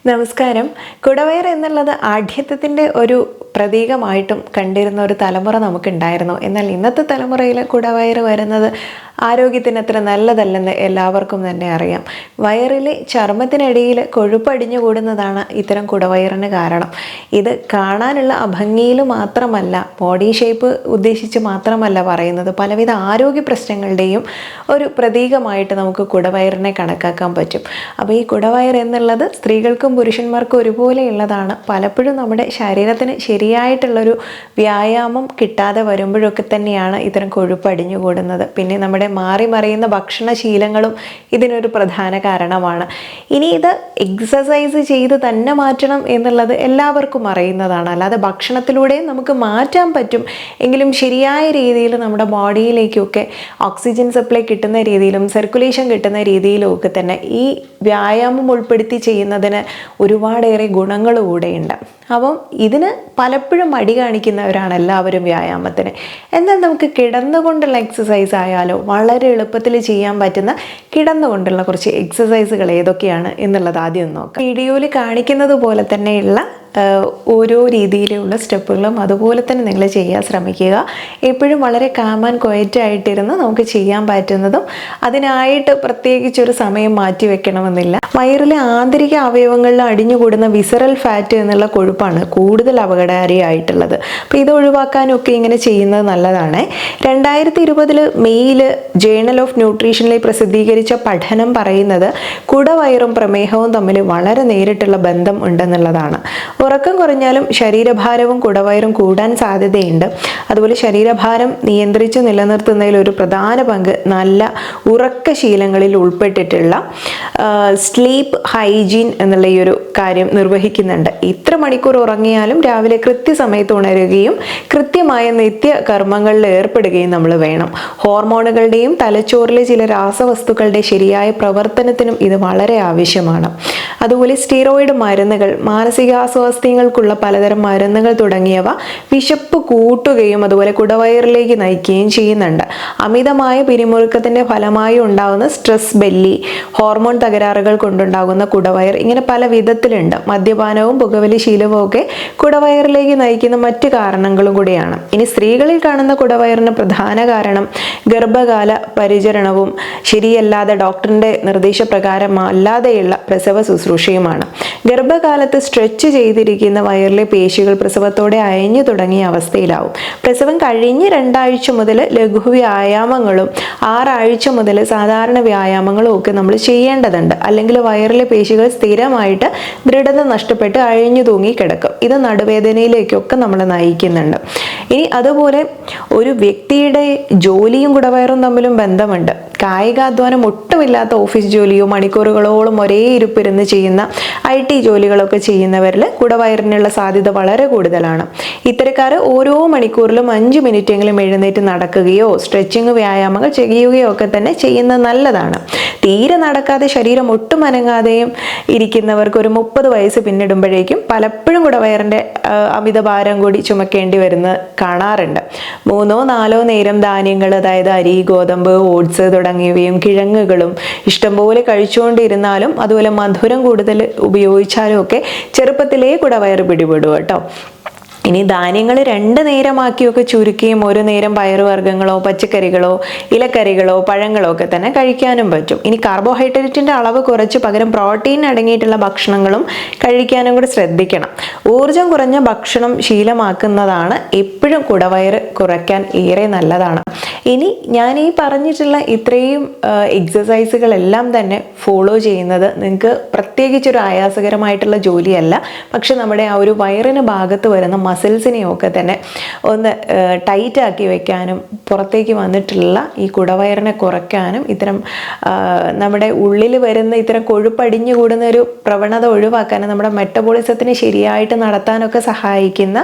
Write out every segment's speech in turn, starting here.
നമസ്കാരം. കുടവയർ എന്നുള്ളത് ആഢ്യത്വത്തിൻ്റെ ഒരു പ്രതീകമായിട്ടും കണ്ടിരുന്ന ഒരു തലമുറ നമുക്കുണ്ടായിരുന്നു. എന്നാൽ ഇന്നത്തെ തലമുറയിൽ കുടവയർ വരുന്നത് ആരോഗ്യത്തിന് അത്ര നല്ലതല്ലെന്ന് എല്ലാവർക്കും തന്നെ അറിയാം. വയറിലെ ചർമ്മത്തിനടിയിൽ കൊഴുപ്പടിഞ്ഞു കൂടുന്നതാണ് ഇത്തരം കുടവയറിന് കാരണം. ഇത് കാണാനുള്ള അഭംഗിയിൽ മാത്രമല്ല, ബോഡി ഷേപ്പ് ഉദ്ദേശിച്ച് മാത്രമല്ല പറയുന്നത്, പലവിധ ആരോഗ്യ പ്രശ്നങ്ങളുടെയും ഒരു പ്രതീകമായിട്ട് നമുക്ക് കുടവയറിനെ കണക്കാക്കാൻ പറ്റും. അപ്പോൾ ഈ കുടവയർ എന്നുള്ളത് സ്ത്രീകൾക്കും പുരുഷന്മാർക്കും ഒരുപോലെയുള്ളതാണ്. പലപ്പോഴും നമ്മുടെ ശരീരത്തിന് ശരിയായിട്ടുള്ളൊരു വ്യായാമം കിട്ടാതെ വരുമ്പോഴൊക്കെ തന്നെയാണ് ഇത്തരം കൊഴുപ്പ് അടിഞ്ഞുകൂടുന്നത്. പിന്നെ നമ്മുടെ മാറി മറിയുന്ന ഭക്ഷണശീലങ്ങളും ഇതിനൊരു പ്രധാന കാരണമാണ്. ഇനി ഇത് എക്സസൈസ് ചെയ്ത് തന്നെ മാറ്റണം എന്നുള്ളത് എല്ലാവർക്കും അറിയുന്നതാണ്. അല്ലാതെ ഭക്ഷണത്തിലൂടെയും നമുക്ക് മാറ്റാൻ പറ്റും. എങ്കിലും ശരിയായ രീതിയിൽ നമ്മുടെ ബോഡിയിലേക്കൊക്കെ ഓക്സിജൻ സപ്ലൈ കിട്ടുന്ന രീതിയിലും സർക്കുലേഷൻ കിട്ടുന്ന രീതിയിലും ഒക്കെ തന്നെ ഈ വ്യായാമം ഉൾപ്പെടുത്തി ചെയ്യുന്നതിന് ഒരുപാടേറെ ഗുണങ്ങൾ കൂടെയുണ്ട്. അപ്പം ഇതിന് പലപ്പോഴും മടി കാണിക്കുന്നവരാണ് എല്ലാവരും വ്യായാമത്തിന്. എന്നാൽ നമുക്ക് കിടന്നുകൊണ്ടുള്ള എക്സസൈസ് ആയാലോ, വളരെ എളുപ്പത്തിൽ ചെയ്യാൻ പറ്റുന്ന കിടന്നുകൊണ്ടുള്ള കുറച്ച് എക്സസൈസുകൾ ഏതൊക്കെയാണ് എന്നുള്ളത് ആദ്യം നോക്കാം. വീഡിയോയിൽ കാണിക്കുന്നത് പോലെ തന്നെയുള്ള ഓരോ രീതിയിലുള്ള സ്റ്റെപ്പുകളും അതുപോലെ തന്നെ നിങ്ങൾ ചെയ്യാൻ ശ്രമിക്കുക. എപ്പോഴും വളരെ കാം ആൻഡ് ക്വയറ്റ് ആയിട്ടിരുന്ന് നമുക്ക് ചെയ്യാൻ പറ്റുന്നതും, അതിനായിട്ട് പ്രത്യേകിച്ചൊരു സമയം മാറ്റി വെക്കണമെന്നില്ല. വയറിലെ ആന്തരിക അവയവങ്ങളിൽ അടിഞ്ഞുകൂടുന്ന വിസറൽ ഫാറ്റ് എന്നുള്ള കൊഴുപ്പാണ് കൂടുതൽ അപകടകാരിയായിട്ടുള്ളത്. അപ്പോൾ ഇത് ഒഴിവാക്കാനൊക്കെ ഇങ്ങനെ ചെയ്യുന്നത് നല്ലതാണ്. 2020 മെയ്യിൽ ജേണൽ ഓഫ് ന്യൂട്രീഷനിൽ പ്രസിദ്ധീകരിച്ച പഠനം പറയുന്നത് കുടവയറും പ്രമേഹവും തമ്മിൽ വളരെ നേരിട്ടുള്ള ബന്ധം ഉണ്ടെന്നുള്ളതാണ്. ഉറക്കം കുറഞ്ഞാലും ശരീരഭാരവും കുടവയറും കൂടാൻ സാധ്യതയുണ്ട്. അതുപോലെ ശരീരഭാരം നിയന്ത്രിച്ച് നിലനിർത്തുന്നതിൽ ഒരു പ്രധാന പങ്ക് നല്ല ഉറക്കശീലങ്ങളിൽ ഉൾപ്പെട്ടിട്ടുള്ള സ്ലീപ്പ് ഹൈജീൻ എന്നുള്ള ഈ ഒരു കാര്യം നിർവഹിക്കുന്നുണ്ട്. ഇത്ര മണിക്കൂർ ഉറങ്ങിയാലും രാവിലെ കൃത്യസമയത്ത് ഉണരുകയും കൃത്യമായ നിത്യകർമ്മങ്ങളിൽ ഏർപ്പെടുകയും നമ്മൾ വേണം. ഹോർമോണുകളുടെയും തലച്ചോറിലെ ചില രാസവസ്തുക്കളുടെ ശരിയായ പ്രവർത്തനത്തിനും ഇത് വളരെ ആവശ്യമാണ്. അതുപോലെ സ്റ്റിറോയിഡ് മരുന്നുകൾ, മാനസികാസ്വാസ്ഥ്യങ്ങൾക്കുള്ള പലതരം മരുന്നുകൾ തുടങ്ങിയവ വിശപ്പ് കൂട്ടുകയും അതുപോലെ കുടവയറിലേക്ക് നയിക്കുകയും ചെയ്യുന്നുണ്ട്. അമിതമായ പിരിമുറുക്കത്തിൻ്റെ ഫലമായി ഉണ്ടാകുന്ന സ്ട്രെസ് ബെല്ലി, ഹോർമോൺ തകരാറുകൾ കൊണ്ടുണ്ടാകുന്ന കുടവയർ, ഇങ്ങനെ പല വിധത്തിലുണ്ട്. മദ്യപാനവും പുകവലി ശീലവും ഒക്കെ കുടവയറിലേക്ക് നയിക്കുന്ന മറ്റു കാരണങ്ങളും കൂടിയാണ്. ഇനി സ്ത്രീകളിൽ കാണുന്ന കുടവയറിന് പ്രധാന കാരണം ഗർഭകാല പരിചരണവും ശരിയല്ലാതെ ഡോക്ടറിൻ്റെ നിർദ്ദേശപ്രകാരം അല്ലാതെയുള്ള പ്രസവ ശുശ്രൂഷയുമാണ്. ഗർഭകാലത്ത് സ്ട്രെച്ച് ചെയ്തിരിക്കുന്ന വയറിലെ പേശികൾ പ്രസവത്തോടെ അയഞ്ഞു തുടങ്ങിയ അവസ്ഥയിലാവും. പ്രസവം കഴിഞ്ഞ് 2 ആഴ്ച മുതൽ ലഘു വ്യായാമങ്ങളും 6 ആഴ്ച മുതൽ സാധാരണ വ്യായാമങ്ങളും ഒക്കെ നമ്മൾ ചെയ്യേണ്ടതുണ്ട്. അല്ലെങ്കിൽ വയറിലെ പേശികൾ സ്ഥിരമായിട്ട് ദൃഢത നഷ്ടപ്പെട്ട് അഴിഞ്ഞു തൂങ്ങി കിടക്കും. ഇത് നടുവേദനയിലേക്കൊക്കെ നമ്മളെ നയിക്കുന്നുണ്ട്. ഇനി അതുപോലെ ഒരു വ്യക്തിയുടെ ജോലിയും കുടവയറും തമ്മിലും ബന്ധമുണ്ട്. കായികാധ്വാനം ഒട്ടുമില്ലാത്ത ഓഫീസ് ജോലിയോ മണിക്കൂറുകളോളം ഒരേ ഇരുപ്പിരുന്ന് ചെയ്യുന്ന IT ജോലികളൊക്കെ ചെയ്യുന്നവരിൽ കുടവയറിനുള്ള സാധ്യത വളരെ കൂടുതലാണ്. ഇത്തരക്കാർ ഓരോ മണിക്കൂറിലും 5 മിനിറ്റെങ്കിലും എഴുന്നേറ്റ് നടക്കുകയോ സ്ട്രെച്ചിങ് വ്യായാമങ്ങൾ ചെയ്യുകയോ ഒക്കെ തന്നെ ചെയ്യുന്നത് നല്ലതാണ്. തീരെ നടക്കാതെ ശരീരം ഒട്ടും അനങ്ങാതെയും ഇരിക്കുന്നവർക്ക് ഒരു 30 വയസ്സ് പിന്നിടുമ്പോഴേക്കും പലപ്പോഴും കുടവയറിൻ്റെ അമിതഭാരം കൂടി ചുമക്കേണ്ടി വരുന്നത് കാണാറുണ്ട്. 3-4 നേരം ധാന്യങ്ങൾ, അതായത് അരി, ഗോതമ്പ്, ഓട്സ് തുടങ്ങിയവയും കിഴങ്ങുകളും ഇഷ്ടംപോലെ കഴിച്ചുകൊണ്ടിരുന്നാലും അതുപോലെ മധുരം കൂടുതൽ ഉപയോഗിച്ചാലും ഒക്കെ ചെറുപ്പത്തിലേ കുടവയർ പിടിപെടും കേട്ടോ. ഇനി ധാന്യങ്ങൾ 2 നേരമാക്കിയൊക്കെ ചുരുക്കിയും 1 നേരം പയറുവർഗ്ഗങ്ങളോ പച്ചക്കറികളോ ഇലക്കറികളോ പഴങ്ങളോ ഒക്കെ തന്നെ കഴിക്കാനും പറ്റും. ഇനി കാർബോഹൈഡ്രേറ്റിൻ്റെ അളവ് കുറച്ച് പകരം പ്രോട്ടീൻ അടങ്ങിയിട്ടുള്ള ഭക്ഷണങ്ങളും കഴിക്കാനും കൂടി ശ്രദ്ധിക്കണം. ഊർജം കുറഞ്ഞ ഭക്ഷണം ശീലമാക്കുന്നതാണ് എപ്പോഴും കുടവയർ കുറയ്ക്കാൻ ഏറെ നല്ലതാണ്. ഇനി ഞാൻ ഈ പറഞ്ഞിട്ടുള്ള ഇത്രയും എക്സസൈസുകളെല്ലാം തന്നെ ഫോളോ ചെയ്യുന്നത് നിങ്ങൾക്ക് പ്രത്യേകിച്ചൊരു ആയാസകരമായിട്ടുള്ള ജോലിയല്ല. പക്ഷെ നമ്മുടെ ആ ഒരു വയറിന് ഭാഗത്ത് വരുന്ന മസിൽസിനെയൊക്കെ തന്നെ ഒന്ന് ടൈറ്റാക്കി വെക്കാനും പുറത്തേക്ക് വന്നിട്ടുള്ള ഈ കുടവയറിനെ കുറയ്ക്കാനും ഇത്തരം നമ്മുടെ ഉള്ളിൽ വരുന്ന ഇത്തരം കൊഴുപ്പടിഞ്ഞു കൂടുന്ന ഒരു പ്രവണത ഒഴിവാക്കാനും നമ്മുടെ മെറ്റബോളിസത്തിന് ശരിയായിട്ട് നടത്താനൊക്കെ സഹായിക്കുന്ന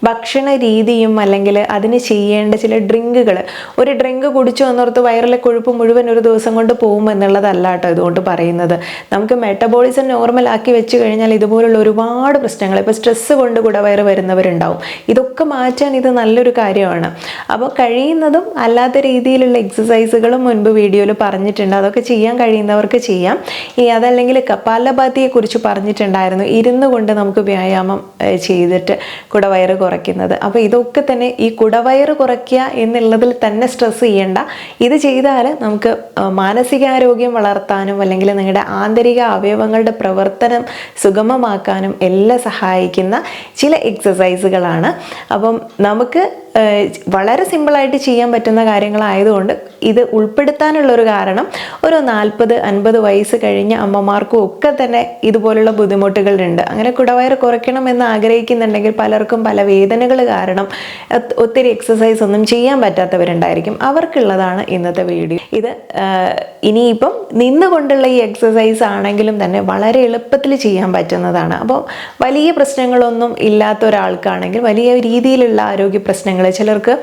ഭക്ഷണ രീതിയും അല്ലെങ്കിൽ അതിന് ചെയ്യേണ്ട ചില ഡ്രിങ്കുകൾ. ഒരു ഡ്രിങ്ക് കുടിച്ചു എന്നോർത്ത് വയറിലെ കൊഴുപ്പ് മുഴുവൻ ഒരു ദിവസം കൊണ്ട് പോകും എന്നുള്ളതല്ല കേട്ടോ ഇതുകൊണ്ട് പറയുന്നത്. നമുക്ക് മെറ്റബോളിസം നോർമൽ ആക്കി വെച്ച് കഴിഞ്ഞാൽ ഇതുപോലുള്ള ഒരുപാട് പ്രശ്നങ്ങൾ, ഇപ്പോൾ സ്ട്രെസ്സ് കൊണ്ട് കുടവയർ വരുന്നവരുണ്ട്, ഉണ്ടാവും. ഇതൊക്കെ മാറ്റാൻ ഇത് നല്ലൊരു കാര്യമാണ്. അപ്പോൾ കഴിയുന്നതും അല്ലാത്ത രീതിയിലുള്ള എക്സസൈസുകളും മുൻപ് വീഡിയോയിൽ പറഞ്ഞിട്ടുണ്ട്, അതൊക്കെ ചെയ്യാൻ കഴിയുന്നവർക്ക് ചെയ്യാം. അതല്ലെങ്കിൽ കപാലഭാതിയെക്കുറിച്ച് പറഞ്ഞിട്ടുണ്ടായിരുന്നു, ഇരുന്ന് കൊണ്ട് നമുക്ക് വ്യായാമം ചെയ്തിട്ട് കുടവയറ് കുറയ്ക്കുന്നത്. അപ്പോൾ ഇതൊക്കെ തന്നെ ഈ കുടവയറ് കുറയ്ക്കുക എന്നുള്ളതിൽ തന്നെ സ്ട്രെസ് ചെയ്യേണ്ട. ഇത് ചെയ്താൽ നമുക്ക് മാനസികാരോഗ്യം വളർത്താനും അല്ലെങ്കിൽ നിങ്ങളുടെ ആന്തരിക അവയവങ്ങളുടെ പ്രവർത്തനം സുഗമമാക്കാനും എല്ലാം സഹായിക്കുന്ന ചില എക്സസൈസുകളാണ്. അപ്പം നമുക്ക് വളരെ സിമ്പിളായിട്ട് ചെയ്യാൻ പറ്റുന്ന കാര്യങ്ങളായതുകൊണ്ട് ഇത് ഉൾപ്പെടുത്താനുള്ളൊരു കാരണം, ഒരു 40-50 വയസ്സ് കഴിഞ്ഞ അമ്മമാർക്കും ഒക്കെ തന്നെ ഇതുപോലുള്ള ബുദ്ധിമുട്ടുകളുണ്ട്. അങ്ങനെ കുടവയറ് കുറയ്ക്കണം എന്ന് ആഗ്രഹിക്കുന്നുണ്ടെങ്കിൽ പലർക്കും പല വേദനകൾ കാരണം ഒത്തിരി എക്സസൈസ് ഒന്നും ചെയ്യാൻ പറ്റാത്തവരുണ്ടായിരിക്കും. അവർക്കുള്ളതാണ് ഇന്നത്തെ വീഡിയോ. ഇത് ഇനിയിപ്പം നിന്നുകൊണ്ടുള്ള ഈ എക്സസൈസ് ആണെങ്കിലും തന്നെ വളരെ എളുപ്പത്തിൽ ചെയ്യാൻ പറ്റുന്നതാണ്. അപ്പോൾ വലിയ പ്രശ്നങ്ങളൊന്നും ഇല്ലാത്ത ഒരാൾക്കാണെങ്കിൽ, വലിയ രീതിയിലുള്ള ആരോഗ്യ പ്രശ്നങ്ങൾ, ചിലർക്ക്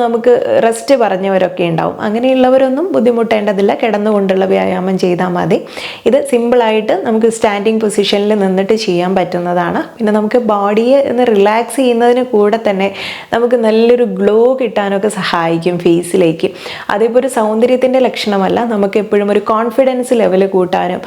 നമുക്ക് റെസ്റ്റ് പറഞ്ഞവരൊക്കെ ഉണ്ടാവും, അങ്ങനെയുള്ളവരൊന്നും ബുദ്ധിമുട്ടേണ്ടതില്ല, കിടന്നുകൊണ്ടുള്ള വ്യായാമം ചെയ്താൽ മതി. ഇത് സിമ്പിളായിട്ട് നമുക്ക് സ്റ്റാൻഡിങ് പൊസിഷനിൽ നിന്നിട്ട് ചെയ്യാൻ പറ്റുന്നതാണ്. പിന്നെ നമുക്ക് ബോഡിയെ ഒന്ന് റിലാക്സ് ചെയ്യുന്നതിന് കൂടെ തന്നെ നമുക്ക് നല്ലൊരു ഗ്ലോ കിട്ടാനൊക്കെ സഹായിക്കും ഫേസിലേക്ക്. അതിപ്പോൾ ഒരു സൗന്ദര്യത്തിൻ്റെ ലക്ഷണമല്ല, നമുക്ക് എപ്പോഴും ഒരു കോൺഫിഡൻസ് ലെവൽ കൂട്ടാനും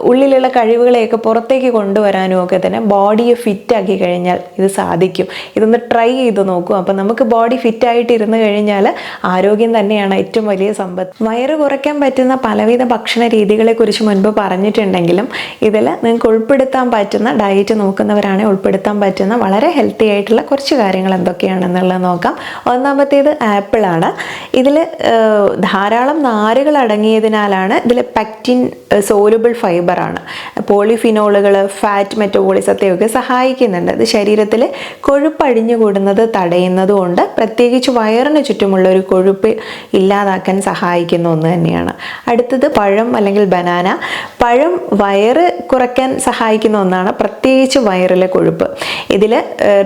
ഉള്ളിലുള്ള കഴിവുകളെയൊക്കെ പുറത്തേക്ക് കൊണ്ടുവരാനും ഒക്കെ തന്നെ ബോഡിയെ ഫിറ്റാക്കി കഴിഞ്ഞാൽ ഇത് സാധിക്കും. ഇതൊന്ന് ട്രൈ ചെയ്ത് നോക്കൂ. അപ്പം നമുക്ക് ബോഡി ഫിറ്റായിട്ട് ഇരുന്ന് കഴിഞ്ഞാൽ ആരോഗ്യം തന്നെയാണ് ഏറ്റവും വലിയ സമ്പത്ത്. വയറ് കുറയ്ക്കാൻ പറ്റുന്ന പലവിധ ഭക്ഷണ രീതികളെ കുറിച്ച് മുൻപ് പറഞ്ഞിട്ടുണ്ടെങ്കിലും ഇതിൽ നിങ്ങൾക്ക് ഉൾപ്പെടുത്താൻ പറ്റുന്ന, ഡയറ്റ് നോക്കുന്നവരാണെങ്കിൽ ഉൾപ്പെടുത്താൻ പറ്റുന്ന വളരെ ഹെൽത്തി ആയിട്ടുള്ള കുറച്ച് കാര്യങ്ങൾ എന്തൊക്കെയാണെന്നുള്ളത് നോക്കാം. ഒന്നാമത്തേത് ആപ്പിളാണ്. ഇതിൽ ധാരാളം നാരുകൾ അടങ്ങിയതിനാലാണ് ഇതിൽ പെക്റ്റിൻ സോലുബിൾ ഫൈബറാണ്. പോളിഫിനോളുകൾ ഫാറ്റ് മെറ്റബോളിസത്തെയൊക്കെ സഹായിക്കുന്നുണ്ട്. ഇത് ശരീരത്തിൽ കൊഴുപ്പ് അടിഞ്ഞുകൂടുന്നത് തടയുന്നതുകൊണ്ട് പ്രത്യേകിച്ച് വയറിന് ചുറ്റുമുള്ള ഒരു കൊഴുപ്പ് ഇല്ലാതാക്കാൻ സഹായിക്കുന്ന ഒന്ന് തന്നെയാണ്. അടുത്തത് പഴം അല്ലെങ്കിൽ ബനാന. പഴം വയറ് കുറയ്ക്കാൻ സഹായിക്കുന്ന ഒന്നാണ്, പ്രത്യേകിച്ച് വയറിലെ കൊഴുപ്പ്. ഇതിൽ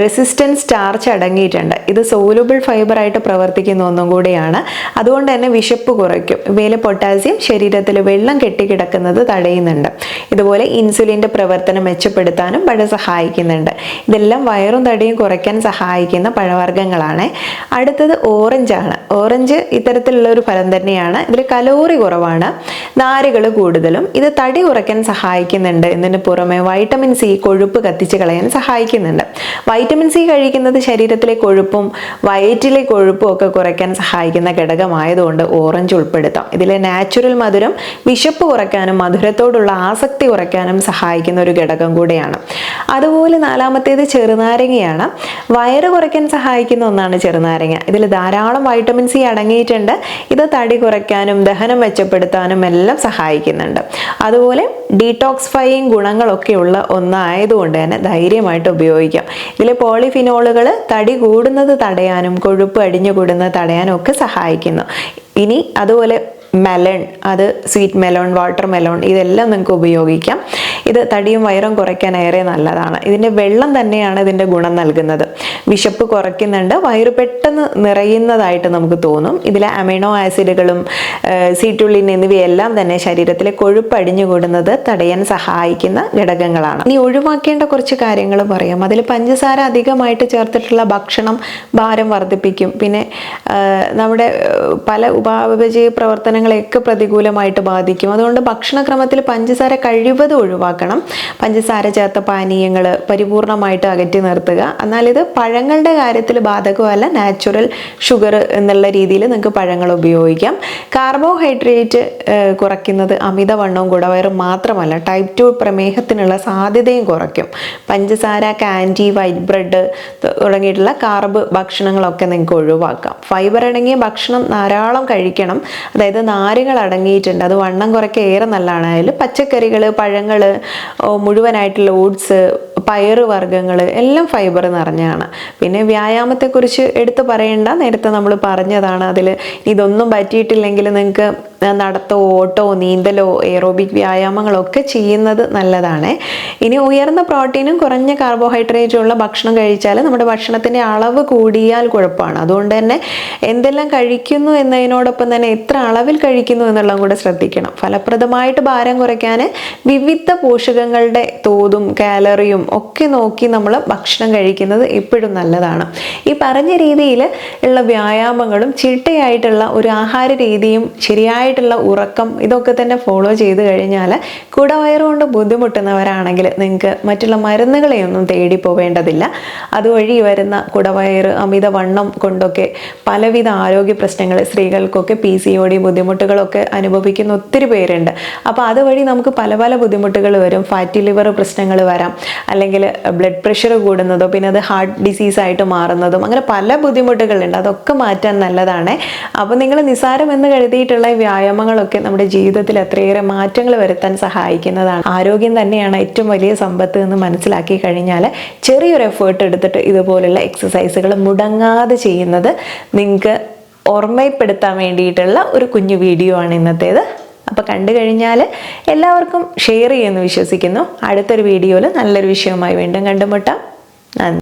റെസിസ്റ്റൻസ് സ്റ്റാർച്ച് അടങ്ങിയിട്ടുണ്ട്. ഇത് സോലുബിൾ ഫൈബറായിട്ട് പ്രവർത്തിക്കുന്ന ഒന്നും കൂടിയാണ്. അതുകൊണ്ട് തന്നെ വിശപ്പ് കുറയ്ക്കും. ഇവയിൽ പൊട്ടാസ്യം ശരീരത്തിൽ വെള്ളം കെട്ടിക്കിടക്കുന്നത് തടയുന്നുണ്ട്. ഇതുപോലെ ഇൻസുലിൻ്റെ പ്രവർത്തനം മെച്ചപ്പെടുത്താനും പഴം സഹായിക്കുന്നുണ്ട്. ഇതെല്ലാം വയറും തടിയും കുറയ്ക്കാൻ സഹായിക്കുന്ന പഴവർഗ്ഗങ്ങളാണ്. അടുത്തത് ഓറഞ്ചാണ്. ഓറഞ്ച് ഇത്തരത്തിലുള്ള ഒരു ഫലം തന്നെയാണ്. ഇതിൽ കലോറി കുറവാണ്, നാരുകൾ കൂടുതലും. ഇത് തടി കുറയ്ക്കാൻ സഹായിക്കുന്നുണ്ട്. ഇതിന് പുറമെ വൈറ്റമിൻ സി കൊഴുപ്പ് കത്തിച്ച് കളയാൻ സഹായിക്കുന്നുണ്ട്. വൈറ്റമിൻ സി കഴിക്കുന്നത് ശരീരത്തിലെ കൊഴുപ്പും വയറ്റിലെ കൊഴുപ്പും ഒക്കെ കുറയ്ക്കാൻ സഹായിക്കുന്ന ഘടകമായതുകൊണ്ട് ഓറഞ്ച് ഉൾപ്പെടുത്താം. ഇതിലെ നാച്ചുറൽ മധുരം വിശപ്പ് കുറയ്ക്കാനും മധുരത്തോടുള്ള ആസക്തി കുറയ്ക്കാനും സഹായിക്കുന്ന ഒരു ഘടകം കൂടെയാണ്. അതുപോലെ നാലാമത്തേത് ചെറുനാരങ്ങയാണ്. വയറ് കുറയ്ക്കാൻ സഹായിക്കുന്ന ഒന്നാണ് ചെറുനാരങ്ങ. ഇതിൽ ധാരാളം വൈറ്റമിൻ സി അടങ്ങിയിട്ടുണ്ട്. ഇത് തടി കുറയ്ക്കാനും ദഹനം മെച്ചപ്പെടുത്താനും എല്ലാം സഹായിക്കുന്നുണ്ട്. അതുപോലെ ഡീടോക്സിഫയിങ് ഗുണങ്ങളൊക്കെയുള്ള ഒന്നായതുകൊണ്ട് തന്നെ ധൈര്യമായിട്ട് ഉപയോഗിക്കാം. ഇതിലെ പോളിഫിനോളുകൾ തടി കൂടുന്നത് തടയാനും കൊഴുപ്പ് അടിഞ്ഞുകൂടുന്നത് തടയാനും ഒക്കെ സഹായിക്കുന്നു. ഇനി അതുപോലെ മെലൺ, അത് സ്വീറ്റ് മെലോൺ, വാട്ടർ മെലോൺ, ഇതെല്ലാം നിങ്ങൾക്ക് ഉപയോഗിക്കാം. ഇത് തടിയും വയറും കുറയ്ക്കാൻ ഏറെ നല്ലതാണ്. ഇതിൻ്റെ വെള്ളം തന്നെയാണ് ഇതിൻ്റെ ഗുണം നൽകുന്നത്. വിശപ്പ് കുറയ്ക്കുന്നുണ്ട്, വയറ് പെട്ടെന്ന് നിറയുന്നതായിട്ട് നമുക്ക് തോന്നും. ഇതിലെ അമിനോ ആസിഡുകളും സീറ്റുള്ളിൻ എന്നിവയെല്ലാം തന്നെ ശരീരത്തിലെ കൊഴുപ്പ് അടിഞ്ഞുകൂടുന്നത് തടയാൻ സഹായിക്കുന്ന ഘടകങ്ങളാണ്. ഇനി ഒഴിവാക്കേണ്ട കുറച്ച് കാര്യങ്ങൾ പറയാം. അതിൽ പഞ്ചസാര അധികമായിട്ട് ചേർത്തിട്ടുള്ള ഭക്ഷണം ഭാരം വർദ്ധിപ്പിക്കും. പിന്നെ നമ്മുടെ പല ഉപാപചയ പ്രവർത്തനങ്ങളെയൊക്കെ പ്രതികൂലമായിട്ട് ബാധിക്കും. അതുകൊണ്ട് ഭക്ഷണക്രമത്തിൽ പഞ്ചസാര കഴിവതും ഒഴിവാക്കണം. പഞ്ചസാര ചേർത്ത പാനീയങ്ങൾ പരിപൂർണമായിട്ട് അകറ്റി നിർത്തുക. എന്നാൽ ഇത് പഴങ്ങളുടെ കാര്യത്തിൽ ബാധകമല്ല. നാച്ചുറൽ ഷുഗർ എന്നുള്ള രീതിയിൽ നിങ്ങൾക്ക് പഴങ്ങൾ ഉപയോഗിക്കാം. കാർബോഹൈഡ്രേറ്റ് കുറയ്ക്കുന്നത് അമിതവണ്ണവും കുടവയറും മാത്രമല്ല, ടൈപ്പ് 2 പ്രമേഹത്തിനുള്ള സാധ്യതയും കുറയ്ക്കും. പഞ്ചസാര, കാൻഡി, വൈറ്റ് ബ്രെഡ് തുടങ്ങിയിട്ടുള്ള കാർബ് ഭക്ഷണങ്ങളൊക്കെ നിങ്ങൾക്ക് ഒഴിവാക്കാം. ഫൈബർ അടങ്ങിയ ഭക്ഷണം ധാരാളം കഴിക്കണം. അതായത് നാരുകൾ അടങ്ങിയിട്ടുണ്ട്, അത് വണ്ണം കുറയ്ക്കാൻ ഏറെ നല്ലതാണ്. അതിൽ പച്ചക്കറികൾ, പഴങ്ങൾ, മുഴുവനായിട്ടുള്ള ഓട്സ്, പയറ് വർഗ്ഗങ്ങൾ എല്ലാം ഫൈബർ നിറഞ്ഞാണ്. പിന്നെ വ്യായാമത്തെക്കുറിച്ച് എടുത്തു പറയേണ്ട, നേരത്തെ നമ്മൾ പറഞ്ഞതാണ്. അതിൽ ഇതൊന്നും പറ്റിയിട്ടില്ലെങ്കിൽ നിങ്ങൾക്ക് നടത്തോ ഓട്ടോ നീന്തലോ എയറോബിക് വ്യായാമങ്ങളൊക്കെ ചെയ്യുന്നത് നല്ലതാണ്. ഇനി ഉയർന്ന പ്രോട്ടീനും കുറഞ്ഞ കാർബോഹൈഡ്രേറ്റും ഉള്ള ഭക്ഷണം കഴിച്ചാൽ നമ്മുടെ ഭക്ഷണത്തിൻ്റെ അളവ് കൂടിയാൽ കുഴപ്പമാണ്. അതുകൊണ്ട് തന്നെ എന്തെല്ലാം കഴിക്കുന്നു എന്നതിനോടൊപ്പം തന്നെ എത്ര അളവിൽ കഴിക്കുന്നു എന്നുള്ളതും കൂടെ ശ്രദ്ധിക്കണം. ഫലപ്രദമായിട്ട് ഭാരം കുറയ്ക്കാൻ വിവിധ പോഷകങ്ങളുടെ തോതും കാലറിയും ഒക്കെ നോക്കി നമ്മൾ ഭക്ഷണം കഴിക്കുന്നത് എപ്പോഴും നല്ലതാണ്. ഈ പറഞ്ഞ രീതിയിൽ ഉള്ള വ്യായാമങ്ങളും ചിട്ടയായിട്ടുള്ള ഒരു ആഹാര രീതിയും ശരിയായിട്ടുള്ള ഉറക്കം ഇതൊക്കെ തന്നെ ഫോളോ ചെയ്ത് കഴിഞ്ഞാൽ കുടവയറ് കൊണ്ട് ബുദ്ധിമുട്ടുന്നവരാണെങ്കിൽ നിങ്ങൾക്ക് മറ്റുള്ള മരുന്നുകളെയൊന്നും തേടി പോവേണ്ടതില്ല. അതുവഴി വരുന്ന കുടവയറ് അമിതവണ്ണം കൊണ്ടൊക്കെ പലവിധ ആരോഗ്യ പ്രശ്നങ്ങൾ സ്ത്രീകൾക്കൊക്കെ PCOD ബുദ്ധിമുട്ടുകളൊക്കെ അനുഭവിക്കുന്ന ഒത്തിരി പേരുണ്ട്. അപ്പോൾ അതുവഴി നമുക്ക് പല പല ബുദ്ധിമുട്ടുകൾ വരും. ഫാറ്റി ലിവർ പ്രശ്നങ്ങൾ വരാം, അല്ലെങ്കിൽ ബ്ലഡ് പ്രഷർ കൂടുന്നതോ പിന്നെ അത് ഹാർട്ട് ഡിസീസായിട്ട് മാറുന്നതും അങ്ങനെ പല ബുദ്ധിമുട്ടുകളുണ്ട്. അതൊക്കെ മാറ്റാൻ നല്ലതാണ്. അപ്പോൾ നിങ്ങൾ നിസ്സാരമെന്ന് കരുതിയിട്ടുള്ള ഈ വ്യായാമങ്ങളൊക്കെ നമ്മുടെ ജീവിതത്തിൽ അത്രയേറെ മാറ്റങ്ങൾ വരുത്താൻ സഹായിക്കുന്നതാണ്. ആരോഗ്യം തന്നെയാണ് ഏറ്റവും വലിയ സമ്പത്ത് എന്ന് മനസ്സിലാക്കി കഴിഞ്ഞാൽ ചെറിയൊരു എഫേർട്ട് എടുത്തിട്ട് ഇതുപോലുള്ള എക്സസൈസുകൾ മുടങ്ങാതെ ചെയ്യുന്നത് നിങ്ങൾക്ക് ഓർമ്മപ്പെടുത്താൻ വേണ്ടിയിട്ടുള്ള ഒരു കുഞ്ഞു വീഡിയോ ആണ് ഇന്നത്തേത്. അപ്പോൾ കണ്ടു കഴിഞ്ഞാൽ എല്ലാവർക്കും ഷെയർ ചെയ്യുമെന്ന് വിശ്വസിക്കുന്നു. അടുത്തൊരു വീഡിയോയിൽ നല്ലൊരു വിഷയവുമായി വീണ്ടും കണ്ടുമുട്ടാം. നന്ദി.